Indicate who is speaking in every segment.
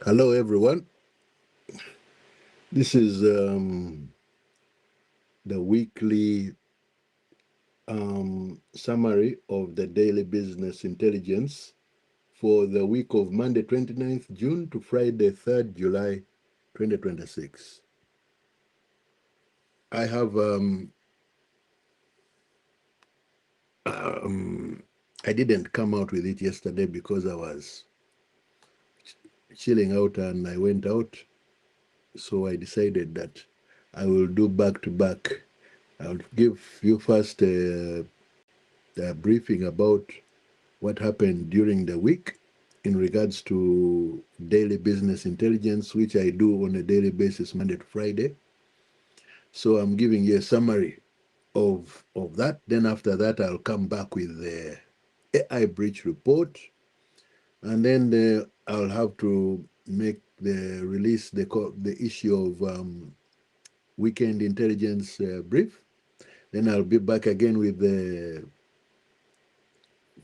Speaker 1: Hello, everyone. This is the weekly summary of the daily business intelligence for the week of Monday 29th June to Friday 3rd July 2026. I have I didn't come out with it yesterday because I was chilling out and I went out. So I decided that I will do back to back. I'll give you first a briefing about what happened during the week in regards to daily business intelligence, which I do on a daily basis, Monday to Friday. So I'm giving you a summary of that. Then after that, I'll come back with the AI breach report, and then I'll have to make the release the issue of weekend intelligence brief. Then I'll be back again with the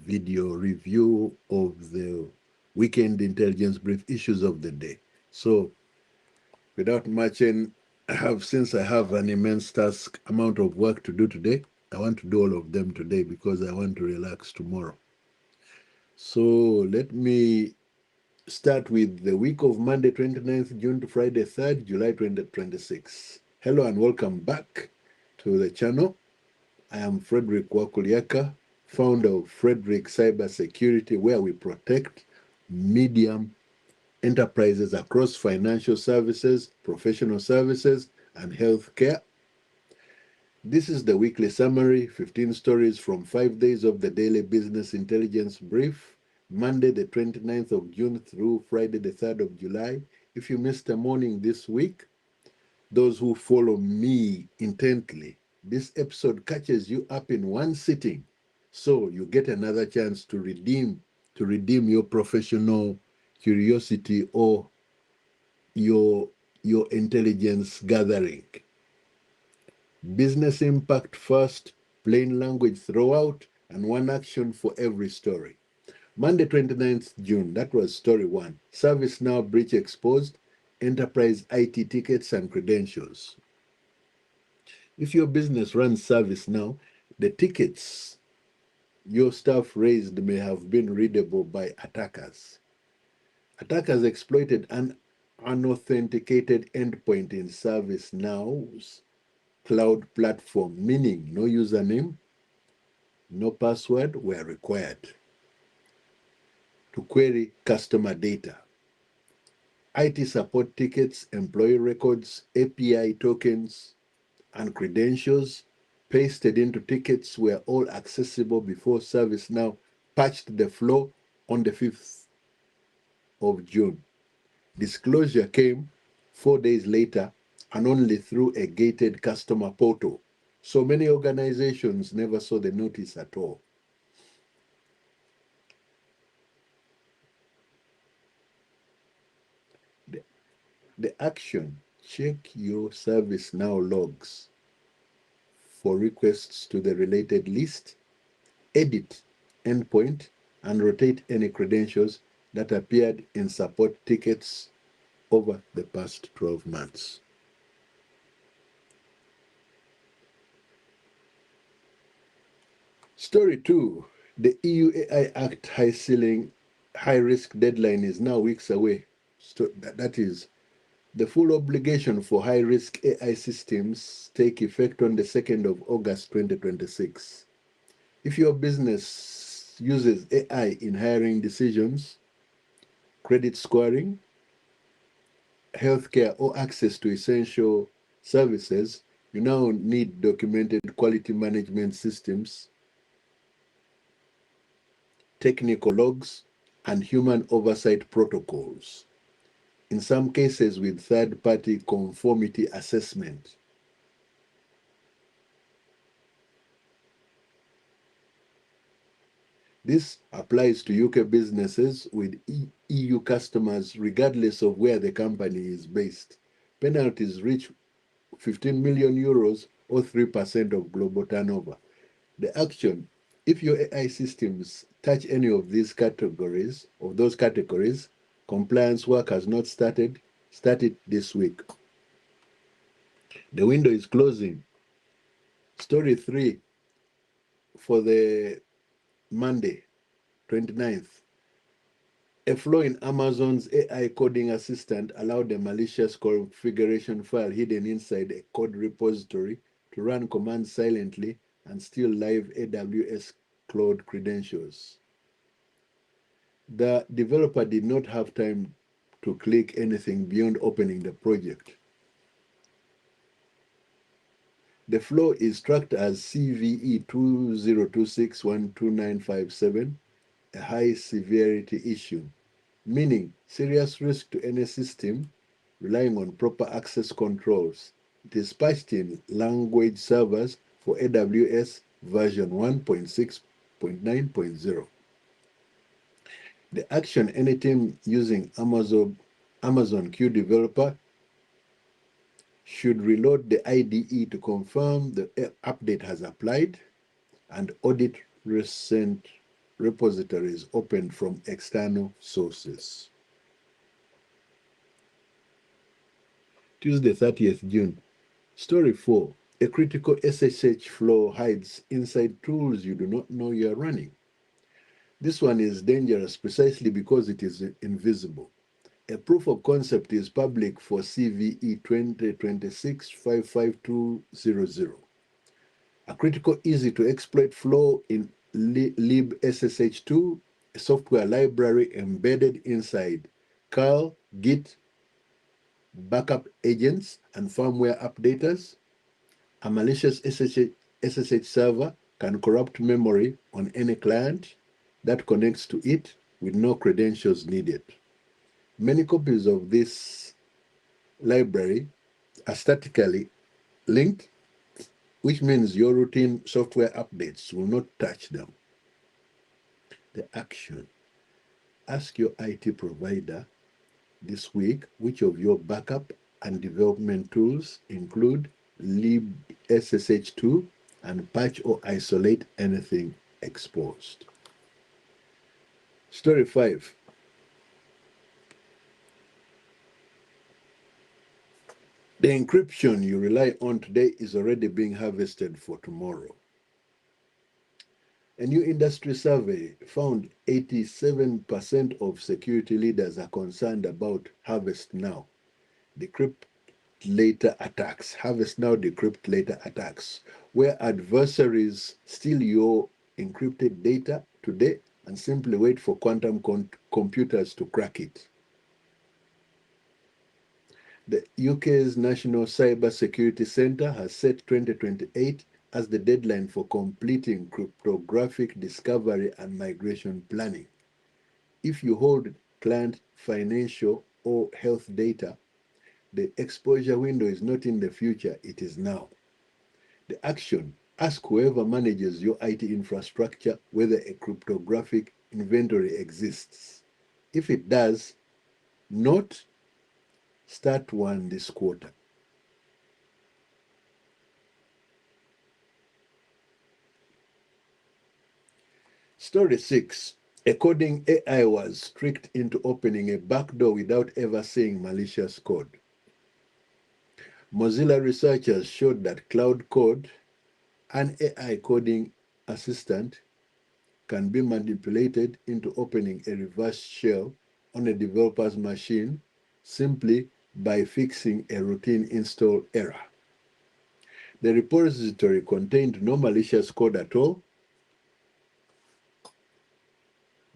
Speaker 1: video review of the weekend intelligence brief issues of the day. So without much, since I have an immense amount of work to do today, I want to do all of them today because I want to relax tomorrow. So let me start with the week of Monday 29th June to Friday 3rd July 2026. Hello and welcome back to the channel. I am Frederick Wakulyaka, founder of Frederick Cybersecurity, where we protect medium enterprises across financial services, professional services, and healthcare. This is the weekly summary, 15 stories from 5 days of the daily business intelligence brief, Monday the 29th of June through Friday the 3rd of July. If you missed a morning this week, those who follow me intently, this episode catches you up in one sitting. So you get another chance to redeem your professional curiosity or your intelligence gathering. Business impact first, plain language throughout, and one action for every story. Monday 29th June, that was story 1. ServiceNow breach exposed, enterprise IT tickets and credentials. If your business runs ServiceNow, the tickets your staff raised may have been readable by attackers. Attackers exploited an unauthenticated endpoint in ServiceNow's cloud platform, meaning no username, no password were required to query customer data. IT support tickets, employee records, API tokens, and credentials pasted into tickets were all accessible before ServiceNow patched the flaw on the 5th of June. Disclosure came 4 days later and only through a gated customer portal. So many organizations never saw the notice at all. The action: check your ServiceNow logs for requests to the related list, edit endpoint, and rotate any credentials that appeared in support tickets over the past 12 months. Story 2. The EU AI Act high risk deadline is now weeks away. That is, the full obligation for high risk AI systems take effect on the 2nd of August 2026. If your business uses AI in hiring decisions, credit scoring, healthcare, or access to essential services, you now need documented quality management systems, technical logs, and human oversight protocols, in some cases with third-party conformity assessment. This applies to UK businesses with EU customers regardless of where the company is based. Penalties reach 15 million euros or 3% of global turnover. The action: if your AI systems touch any of these categories, compliance work has not started, start it this week. The window is closing. Story 3 for the Monday, 29th. A flaw in Amazon's AI coding assistant allowed a malicious configuration file hidden inside a code repository to run commands silently and steal live AWS cloud credentials. The developer did not have time to click anything beyond opening the project. The flaw is tracked as CVE 2026125957, a high severity issue, meaning serious risk to any system relying on proper access controls. It is patched in language servers for AWS version 1.6.9.0. The action: any team using Amazon Q Developer should reload the IDE to confirm the update has applied and audit recent repositories opened from external sources. Tuesday, 30th June. Story 4. A critical SSH flaw hides inside tools you do not know you are running. This one is dangerous precisely because it is invisible. A proof of concept is public for CVE 2026-55200. A critical easy-to-exploit flaw in libssh2, a software library embedded inside curl, Git, backup agents, and firmware updaters. A malicious SSH server can corrupt memory on any client that connects to it with no credentials needed. Many copies of this library are statically linked, which means your routine software updates will not touch them. The action: ask your IT provider this week which of your backup and development tools include libssh2 and patch or isolate anything exposed. Story 5. The encryption you rely on today is already being harvested for tomorrow. A new industry survey found 87% of security leaders are concerned about harvest now, decrypt later attacks. Harvest now, decrypt later attacks, where adversaries steal your encrypted data today and simply wait for quantum computers to crack it. The UK's National Cyber Security Centre has set 2028 as the deadline for completing cryptographic discovery and migration planning. If you hold client financial or health data, the exposure window is not in the future, it is now. The action: ask whoever manages your IT infrastructure whether a cryptographic inventory exists. If it does not, start one this quarter. Story 6. A coding AI was tricked into opening a backdoor without ever seeing malicious code. Mozilla researchers showed that Cloud Code, an AI coding assistant, can be manipulated into opening a reverse shell on a developer's machine simply by fixing a routine install error. The repository contained no malicious code at all.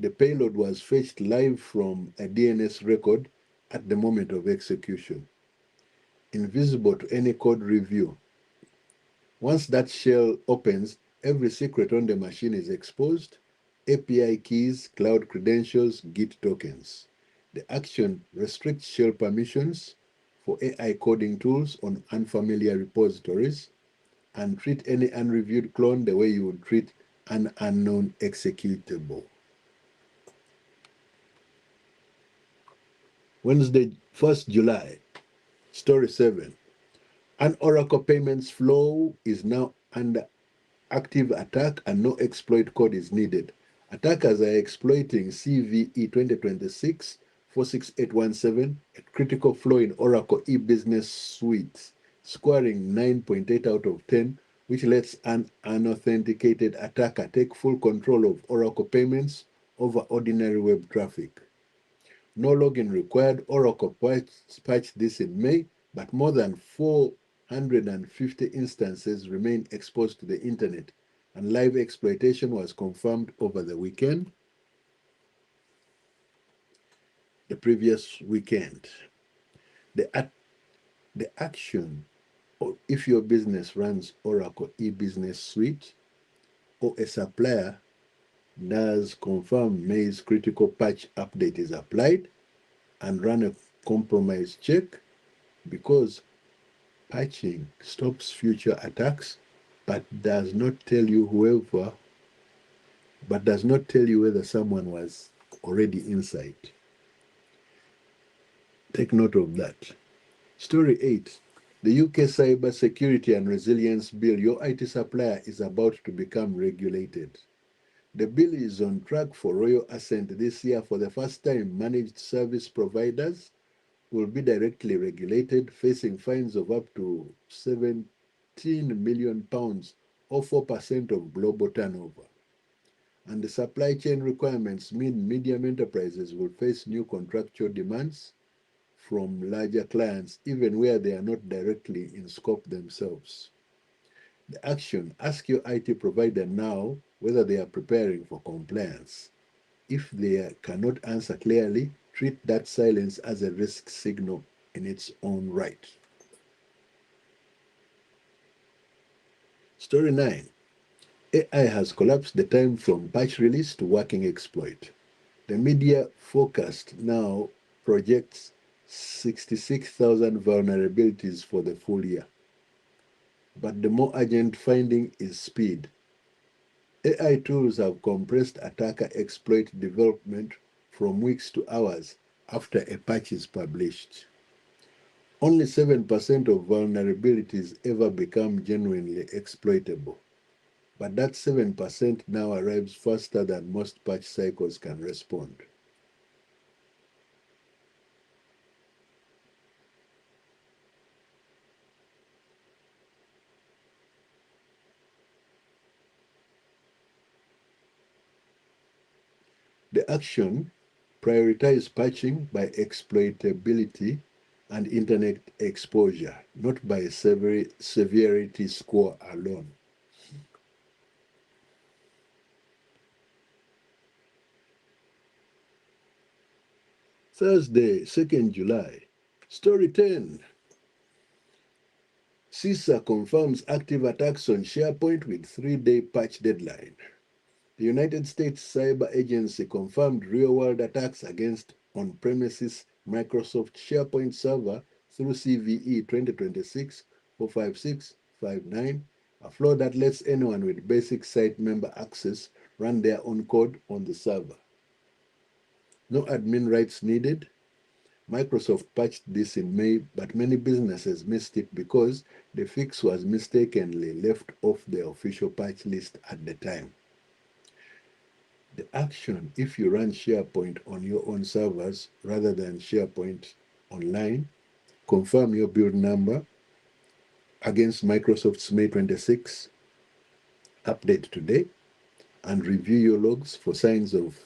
Speaker 1: The payload was fetched live from a DNS record at the moment of execution, invisible to any code review. Once that shell opens, every secret on the machine is exposed: API keys, cloud credentials, Git tokens. The action: restricts shell permissions for AI coding tools on unfamiliar repositories, and treat any unreviewed clone the way you would treat an unknown executable. Wednesday, 1st July, Story 7. An Oracle payments flow is now under active attack and no exploit code is needed. Attackers are exploiting CVE 2026 46817, a critical flaw in Oracle e-business suite, scoring 9.8 out of 10, which lets an unauthenticated attacker take full control of Oracle payments over ordinary web traffic. No login required. Oracle patched this in May, but more than 450 instances remain exposed to the internet, and live exploitation was confirmed over the weekend, the previous weekend. The action, or if your business runs Oracle e-business suite or a supplier does confirm May's critical patch update is applied and run a compromise check, because patching stops future attacks but does not tell you whether someone was already inside. Take note of that. Story 8. The UK Cyber Security and Resilience Bill, your IT supplier, is about to become regulated. The bill is on track for royal assent this year. For the first time, managed service providers will be directly regulated, facing fines of up to £17 million or 4% of global turnover. And the supply chain requirements mean medium enterprises will face new contractual demands from larger clients, even where they are not directly in scope themselves. The action: ask your IT provider now whether they are preparing for compliance. If they cannot answer clearly, treat that silence as a risk signal in its own right. Story 9. AI has collapsed the time from patch release to working exploit. The media forecast now projects 66,000 vulnerabilities for the full year. But the more urgent finding is speed. AI tools have compressed attacker exploit development from weeks to hours after a patch is published. Only 7% of vulnerabilities ever become genuinely exploitable, but that 7% now arrives faster than most patch cycles can respond. The action: prioritize patching by exploitability and internet exposure, not by severity score alone. Thursday, 2nd July. Story 10. CISA confirms active attacks on SharePoint with 3-day patch deadline. The United States Cyber Agency confirmed real-world attacks against on-premises Microsoft SharePoint Server through CVE 2026 45659, a flaw that lets anyone with basic site member access run their own code on the server. No admin rights needed. Microsoft patched this in May, but many businesses missed it because the fix was mistakenly left off the official patch list at the time. The action: if you run SharePoint on your own servers rather than SharePoint online, confirm your build number against Microsoft's May 26 update today, and review your logs for signs of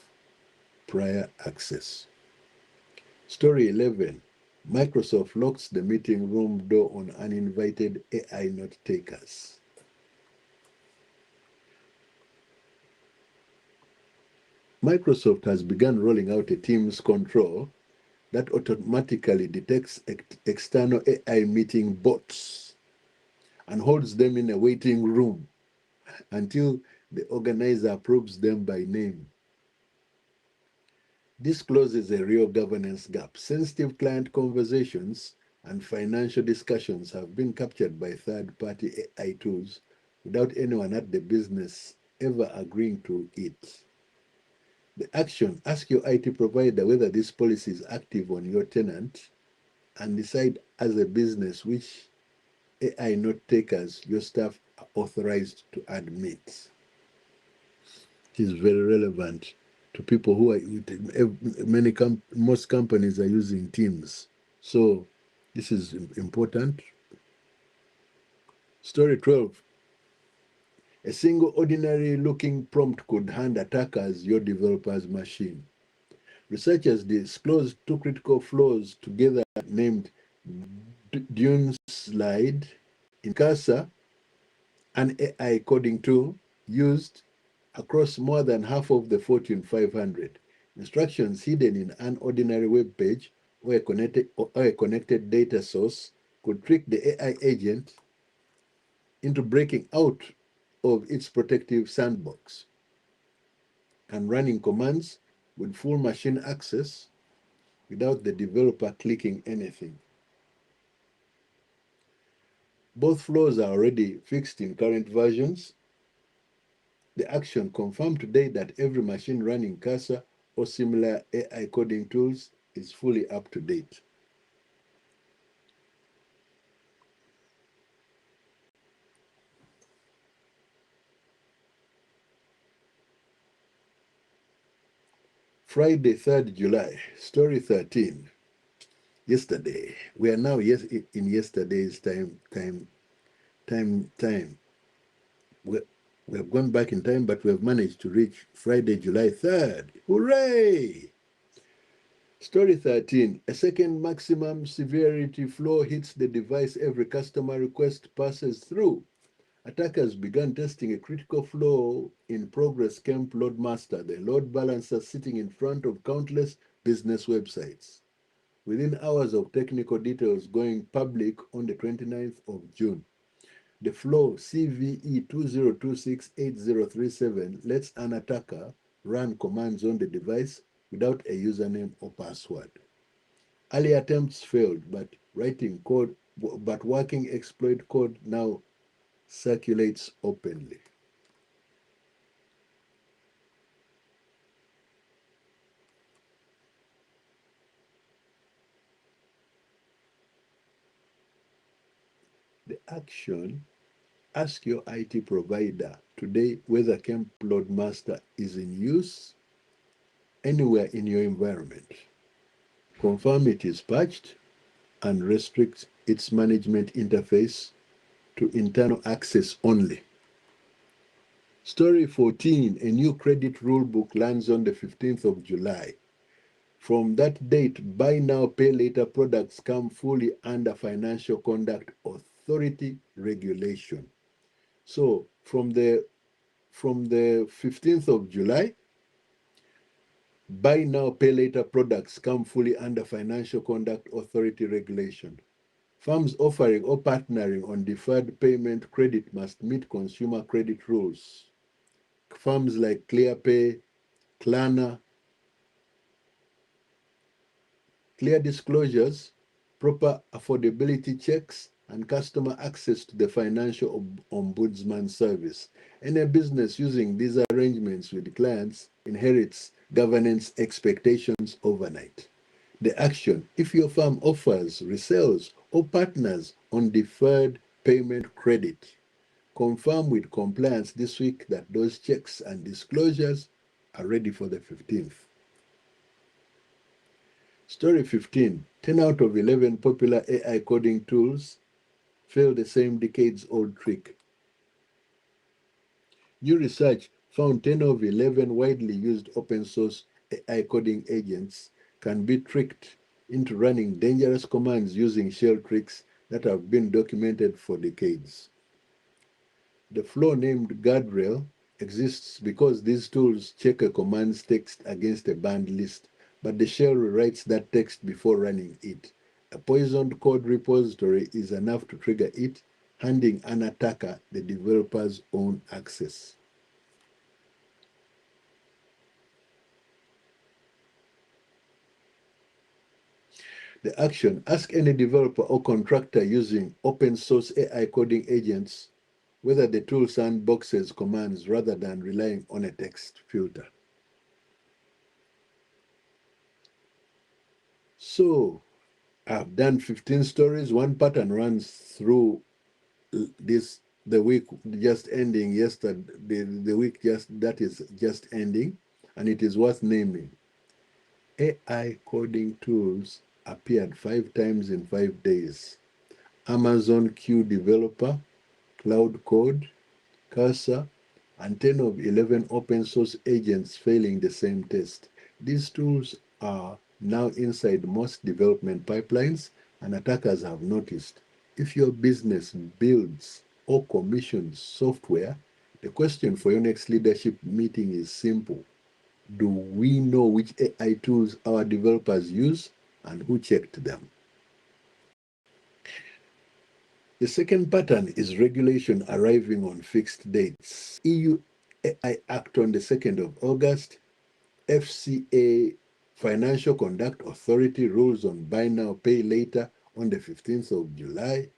Speaker 1: prior access. Story 11. Microsoft locks the meeting room door on uninvited AI note takers. Microsoft has begun rolling out a Teams control that automatically detects external AI meeting bots and holds them in a waiting room until the organizer approves them by name. This closes a real governance gap. Sensitive client conversations and financial discussions have been captured by third-party AI tools without anyone at the business ever agreeing to it. The action: ask your IT provider whether this policy is active on your tenant and decide as a business which AI note takers your staff are authorized to admit. It is very relevant to people who are most companies are using Teams. So this is important. Story 12. A single ordinary looking prompt could hand attackers your developer's machine. Researchers disclosed two critical flaws together named Dune Slide in Casa, an AI coding tool used across more than half of the Fortune 500. Instructions hidden in an ordinary web page or a connected data source could trick the AI agent into breaking out of its protective sandbox and running commands with full machine access without the developer clicking anything. Both flaws are already fixed in current versions. The action confirmed today that every machine running Casa or similar AI coding tools is fully up to date. Friday, 3rd July, story 13. Yesterday. We are now in yesterday's time. We, we have gone back in time, but we have managed to reach Friday, July 3rd. Hooray! Story 13. A second maximum severity flaw hits the device every customer request passes through. Attackers began testing a critical flaw in Progress Camp Loadmaster, the load balancer sitting in front of countless business websites. Within hours of technical details going public on the 29th of June, the flaw CVE 20268037 lets an attacker run commands on the device without a username or password. Early attempts failed, but working exploit code now circulates openly. The action: ask your IT provider today whether Camp Loadmaster is in use anywhere in your environment. Confirm it is patched and restrict its management interface to internal access only. Story 14. A new credit rulebook lands on the 15th of July. From that date, buy now, pay later products come fully under Financial Conduct Authority regulation. So from the 15th of July, buy now, pay later products come fully under Financial Conduct Authority regulation. Firms offering or partnering on deferred payment credit must meet consumer credit rules. Firms like ClearPay, Klarna, clear disclosures, proper affordability checks, and customer access to the Financial Ombudsman Service. Any business using these arrangements with clients inherits governance expectations overnight. The action: if your firm offers, resells, or partners on deferred payment credit, confirm with compliance this week that those checks and disclosures are ready for the 15th. Story 15. 10 out of 11 popular AI coding tools fail the same decades-old trick. New research found 10 of 11 widely used open-source AI coding agents can be tricked into running dangerous commands using shell tricks that have been documented for decades. The flaw named guardrail exists because these tools check a command's text against a banned list, but the shell rewrites that text before running it. A poisoned code repository is enough to trigger it, handing an attacker the developer's own access. The action: ask any developer or contractor using open source AI coding agents whether the tool sandboxes commands rather than relying on a text filter. So I've done 15 stories. One pattern runs through this the week just ending yesterday, the week that is just ending, and it is worth naming. AI coding tools appeared 5 times in 5 days. Amazon Q Developer, Cloud Code, Cursor, and 10 of 11 open source agents failing the same test. These tools are now inside most development pipelines, and attackers have noticed. If your business builds or commissions software, the question for your next leadership meeting is simple. Do we know which AI tools our developers use and who checked them? The second pattern is regulation arriving on fixed dates. EU AI Act on the 2nd of August, FCA Financial Conduct Authority rules on buy now, pay later on the 15th of July,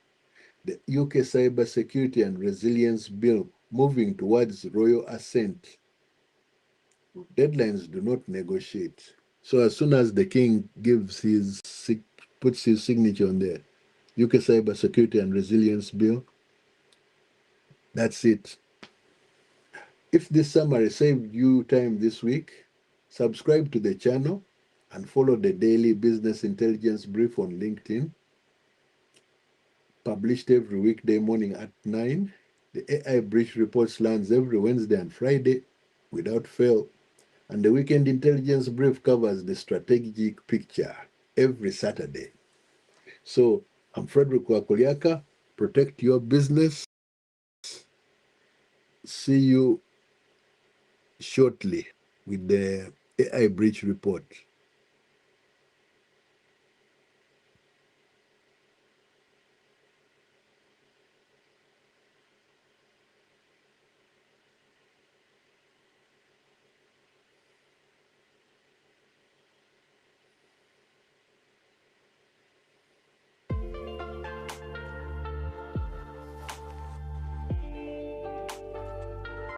Speaker 1: the UK Cyber Security and Resilience Bill moving towards royal assent. Deadlines do not negotiate. So as soon as the king puts his signature on the UK Cyber Security and Resilience Bill, that's it. If this summary saved you time this week, subscribe to the channel and follow the daily business intelligence brief on LinkedIn, published every weekday morning at 9. The AI Breach Reports lands every Wednesday and Friday without fail. And the Weekend Intelligence Brief covers the strategic picture every Saturday. So I'm Frederick Wakulyaka. Protect your business. See you shortly with the AI Breach Report.